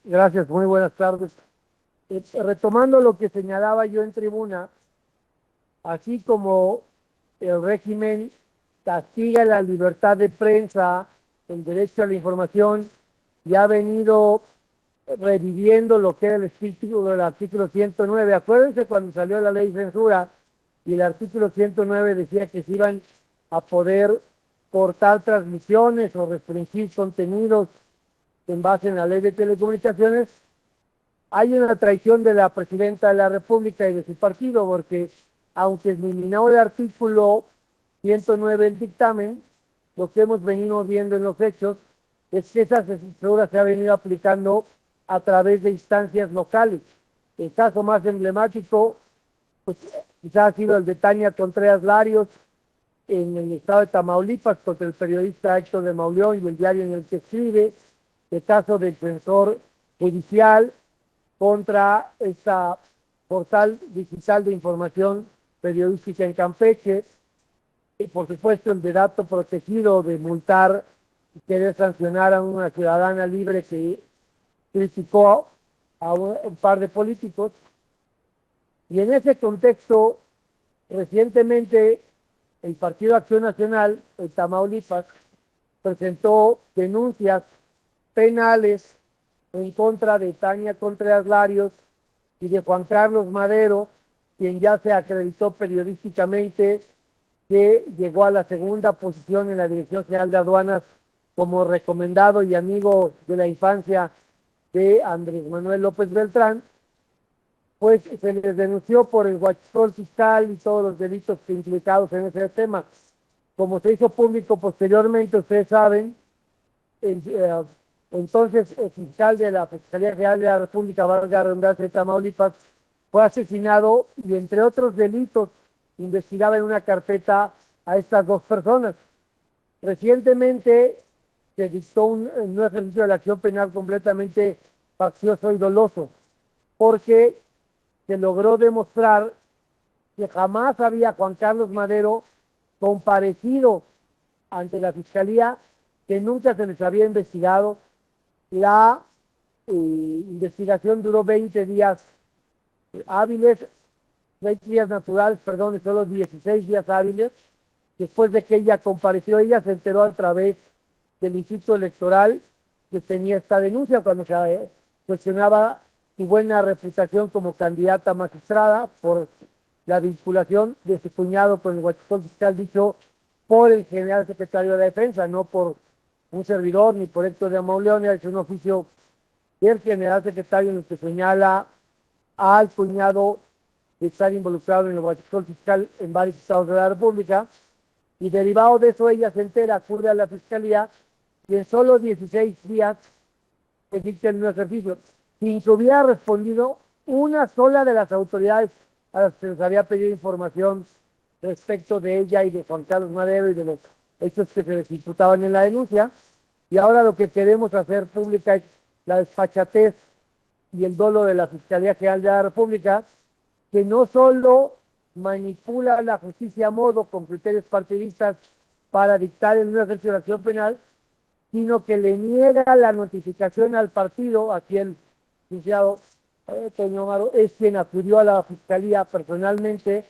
Gracias, muy buenas tardes. Retomando lo que señalaba yo en tribuna, así como el régimen castiga la libertad de prensa, el derecho a la información, y ha venido reviviendo lo que era el espíritu del artículo 109. Acuérdense cuando salió la ley de censura y el artículo 109 decía que se iban a poder cortar transmisiones o restringir contenidos en base en la ley de telecomunicaciones. Hay una traición de la presidenta de la República y de su partido, porque aunque eliminó el artículo 109 del dictamen, lo que hemos venido viendo en los hechos es que esa censura se ha venido aplicando a través de instancias locales. El caso más emblemático, pues quizás ha sido el de Tania Contreras Larios en el estado de Tamaulipas contra el periodista Héctor de Mauleón y el diario en el que escribe, el caso del censor judicial contra esta portal digital de información periodística en Campeche, y por supuesto el de dato protegido de multar y querer sancionar a una ciudadana libre que criticó a un par de políticos. Y en ese contexto, recientemente el Partido Acción Nacional de Tamaulipas presentó denuncias penales en contra de Tania Contreras Larios y de Juan Carlos Madero, quien ya se acreditó periodísticamente que llegó a la segunda posición en la Dirección General de Aduanas como recomendado y amigo de la infancia de Andrés Manuel López Beltrán. Pues se les denunció por el huachicol fiscal y todos los delitos implicados en ese tema. Como se hizo público posteriormente, ustedes saben, el, entonces el fiscal de la Fiscalía General de la República, valga la redundancia, de Tamaulipas, fue asesinado y entre otros delitos investigaba en una carpeta a estas dos personas. Recientemente se dictó un ejercicio de la acción penal completamente faccioso y doloso, porque se logró demostrar que jamás había Juan Carlos Madero comparecido ante la Fiscalía, que nunca se les había investigado. La investigación duró 20 días hábiles, 20 días naturales, perdón, solo 16 días hábiles. Después de que ella compareció, ella se enteró a través del Instituto Electoral que tenía esta denuncia cuando se cuestionaba su buena reputación como candidata magistrada por la vinculación de su cuñado con el huachicol fiscal dicho por el general secretario de Defensa, no por un servidor ni por Héctor de Mauleón. Es un oficio del general secretario en el que señala al cuñado de estar involucrado en el huachicol fiscal en varios estados de la República, y derivado de eso ella se entera, acude a la Fiscalía y en solo 16 días existe un ejercicio sin que hubiera respondido una sola de las autoridades a las que se les había pedido información respecto de ella y de Juan Carlos Madero y de los hechos que se les imputaban en la denuncia. Y ahora lo que queremos hacer pública es la desfachatez y el dolo de la Fiscalía General de la República, que no solo manipula la justicia a modo con criterios partidistas para dictar en una ejercicio de acción penal, sino que le niega la notificación al partido. Aquí el licenciado Toño Amaro es quien acudió a la Fiscalía personalmente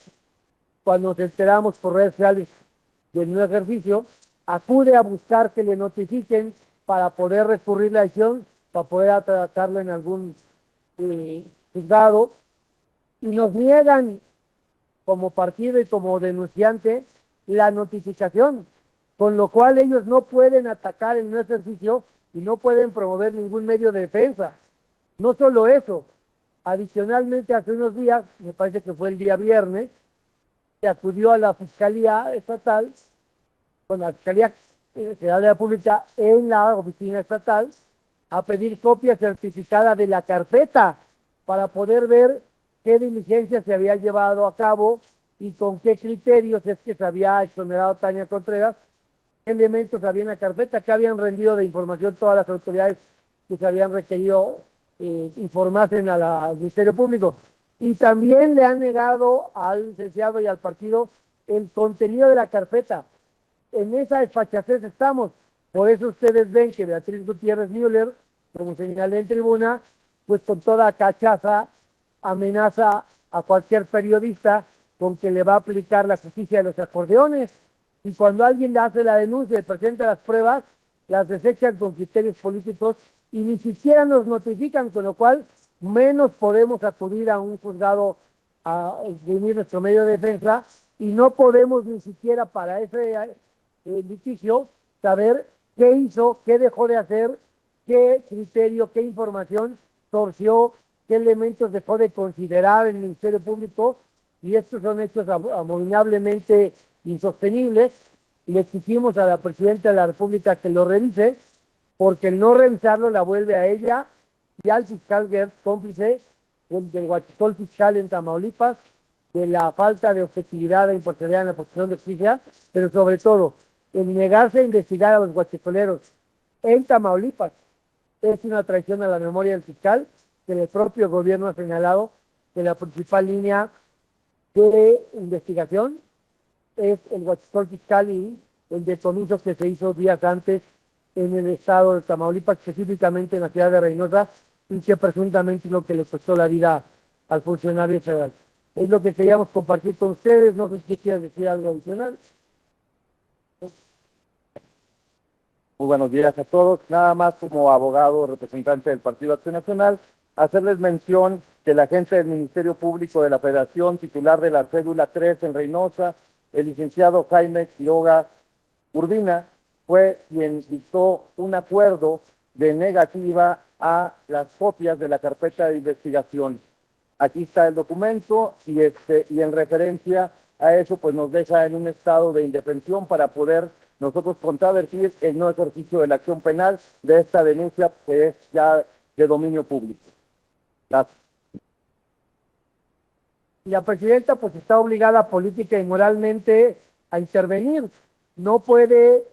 cuando nos enteramos por redes sociales del nuevo ejercicio, acude a buscar que le notifiquen para poder recurrir la acción, para poder tratarlo en algún juzgado, y nos niegan como partido y como denunciante la notificación, con lo cual ellos no pueden atacar en un ejercicio y no pueden promover ningún medio de defensa. No solo eso, adicionalmente hace unos días, me parece que fue el día viernes, se acudió a la Fiscalía Estatal, con la Fiscalía General de la República en la oficina estatal, a pedir copia certificada de la carpeta para poder ver qué diligencia se había llevado a cabo y con qué criterios es que se había exonerado Tania Contreras, qué elementos había en la carpeta, que habían rendido de información todas las autoridades que se habían requerido informasen al Ministerio Público. Y también le han negado al licenciado y al partido el contenido de la carpeta. En esa desfachatez estamos. Por eso ustedes ven que Beatriz Gutiérrez Müller como señalé en tribuna, pues con toda cachaza amenaza a cualquier periodista con que le va a aplicar la justicia de los acordeones. Y cuando alguien le hace la denuncia y presenta las pruebas, las desechan con criterios políticos y ni siquiera nos notifican, con lo cual menos podemos acudir a un juzgado a esgrimir nuestro medio de defensa y no podemos ni siquiera para ese litigio saber qué hizo, qué dejó de hacer, qué criterio, qué información torció, qué elementos dejó de considerar el Ministerio Público, y estos son hechos abominablemente insostenibles, y le exigimos a la Presidenta de la República que lo revise, porque el no revisarlo la vuelve a ella y al fiscal Gertz cómplice del huachicol fiscal en Tamaulipas, de la falta de objetividad e imparcialidad en la posición de justicia, pero sobre todo, el negarse a investigar a los huachicoleros en Tamaulipas es una traición a la memoria del fiscal, que el propio gobierno ha señalado que la principal línea de investigación es el huachicol fiscal y el decomiso que se hizo días antes en el estado de Tamaulipas, específicamente en la ciudad de Reynosa, y que presuntamente es lo que le costó la vida al funcionario federal. Es lo que queríamos compartir con ustedes. No sé si quieran decir algo adicional. Muy buenos días a todos. Nada más como abogado representante del Partido Acción Nacional, hacerles mención que el agente del Ministerio Público de la Federación, titular de la cédula 3 en Reynosa, el licenciado Jaime Quiroga Urbina, fue quien dictó un acuerdo de negativa a las copias de la carpeta de investigación. Aquí está el documento y en referencia a eso pues nos deja en un estado de indefensión para poder nosotros contravertir el no ejercicio de la acción penal de esta denuncia que es ya de dominio público. Gracias. Y la presidenta pues está obligada política y moralmente a intervenir. No puede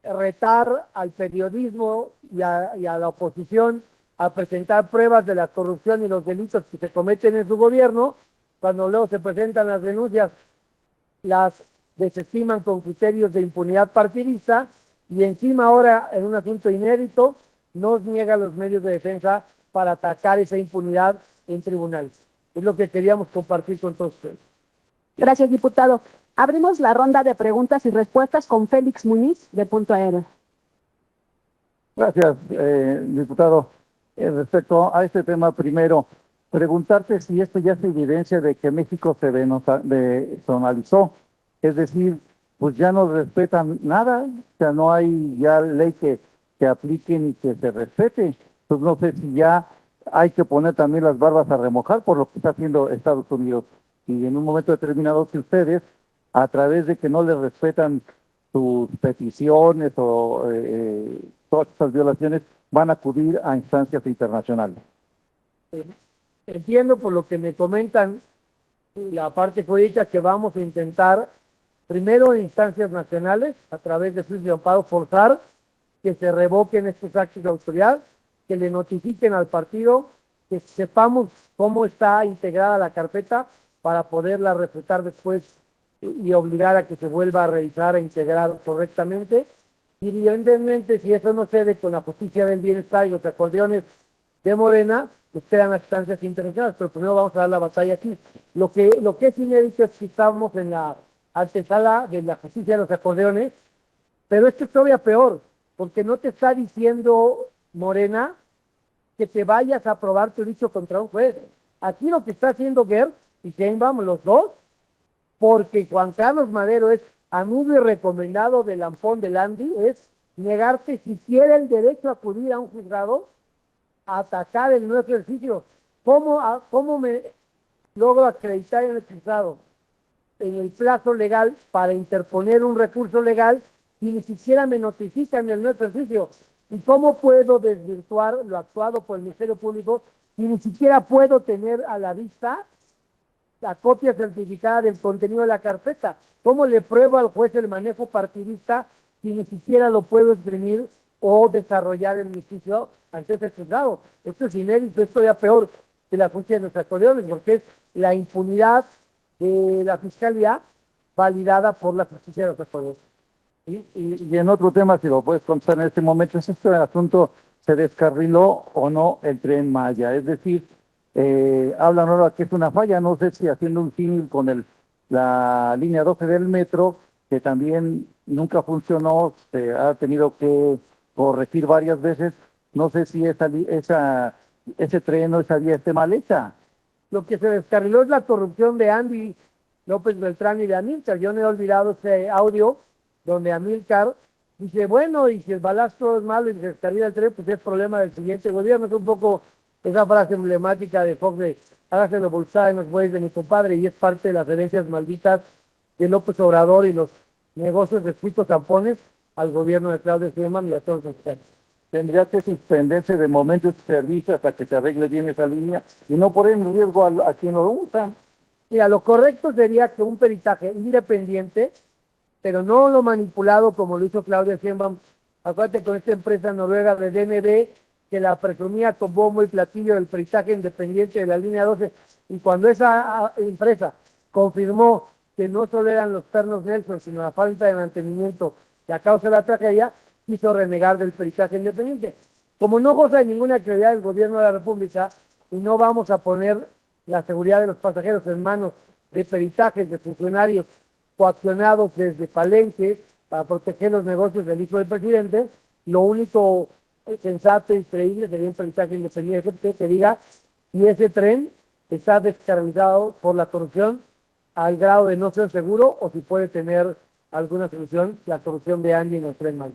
retar al periodismo y a la oposición a presentar pruebas de la corrupción y los delitos que se cometen en su gobierno. Cuando luego se presentan las denuncias, las desestiman con criterios de impunidad partidista, y encima ahora, en un asunto inédito, nos niega los medios de defensa para atacar esa impunidad en tribunales. Es lo que queríamos compartir con todos ustedes. Gracias, diputado. Abrimos la ronda de preguntas y respuestas con Félix Muñiz, de Punto Aéreo. Gracias, diputado. Respecto a este tema, primero, preguntarte si esto ya es evidencia de que México se desnacionalizó, es decir, pues ya no respetan nada, o sea, no hay ya ley que apliquen y que se respete. Pues no sé si ya hay que poner también las barbas a remojar por lo que está haciendo Estados Unidos. Y en un momento determinado, que ustedes, a través de que no les respetan sus peticiones o todas estas violaciones, van a acudir a instancias internacionales. Entiendo por lo que me comentan la parte jurídica que vamos a intentar, primero en instancias nacionales, a través de juicio de amparo, forzar que se revoquen estos actos de autoridad, que le notifiquen al partido, que sepamos cómo está integrada la carpeta para poderla respetar después y obligar a que se vuelva a revisar e integrar correctamente. Y evidentemente, si eso no cede con la justicia del bienestar y los acordeones de Morena, pues quedan las instancias internacionales, pero primero vamos a dar la batalla aquí. Lo que es inédito es que estamos en la antesala de la justicia de los acordeones, pero esto es todavía peor, porque no te está diciendo Morena que te vayas a probar tu dicho contra un juez. Aquí lo que está haciendo Gertz y Sheinbaum, los dos, porque Juan Carlos Madero es amigo y recomendado del Lampón de Landi, es negarte siquiera el derecho a acudir a un juzgado a atacar el no ejercicio. ¿Cómo me logro acreditar en el juzgado en el plazo legal para interponer un recurso legal y ni siquiera me notifican el no ejercicio? ¿Y cómo puedo desvirtuar lo actuado por el Ministerio Público y ni siquiera puedo tener a la vista la copia certificada del contenido de la carpeta? ¿Cómo le pruebo al juez el manejo partidista si ni siquiera lo puedo exprimir o desarrollar en mi juicio ante ese juzgado? Esto es inédito, esto ya peor que la justicia de los acordeones, porque es la impunidad de la fiscalía validada por la justicia de los acordeones. Y en otro tema, si lo puedes contar en este momento, es este asunto se descarriló o no el Tren Maya. Es decir, hablan ahora que es una falla, no sé si haciendo un símil con la línea 12 del metro, que también nunca funcionó, se ha tenido que corregir varias veces. No sé si ese tren o esa vía esté mal hecha. Lo que se descarriló es la corrupción de Andy López Beltrán y de Amílcar. Yo no he olvidado ese audio donde Amílcar dice, bueno, y si el balastro es malo y se descarrila el tren, pues es problema del siguiente gobierno. Es un poco esa frase emblemática de Fox de hágase lo bolsada en los bueyes de mi compadre, y es parte de las herencias malditas de López Obrador y los negocios de escritos tampones al gobierno de Claudio Sheinbaum y a todos los mexicanos. Tendría que suspenderse de momento este servicio hasta que se arregle bien esa línea y no poner en riesgo a quien lo usa. Mira, lo correcto sería que un peritaje independiente, pero no lo manipulado como lo hizo Claudia Sheinbaum, acuérdate con esta empresa noruega de DNB, que la presumía con bombo y platillo del peritaje independiente de la línea 12, y cuando esa empresa confirmó que no solo eran los pernos Nelson, sino la falta de mantenimiento que a causa de la tragedia, quiso renegar del peritaje independiente. Como no goza de ninguna credibilidad del gobierno de la República y no vamos a poner la seguridad de los pasajeros en manos de peritajes de funcionarios coaccionados desde Palenque para proteger los negocios del hijo del presidente, lo único sensato y creíble sería un peritaje independiente que diga si ese tren está descarrilado por la corrupción al grado de no ser seguro o si puede tener alguna solución la corrupción de Andy en el Tren Maya.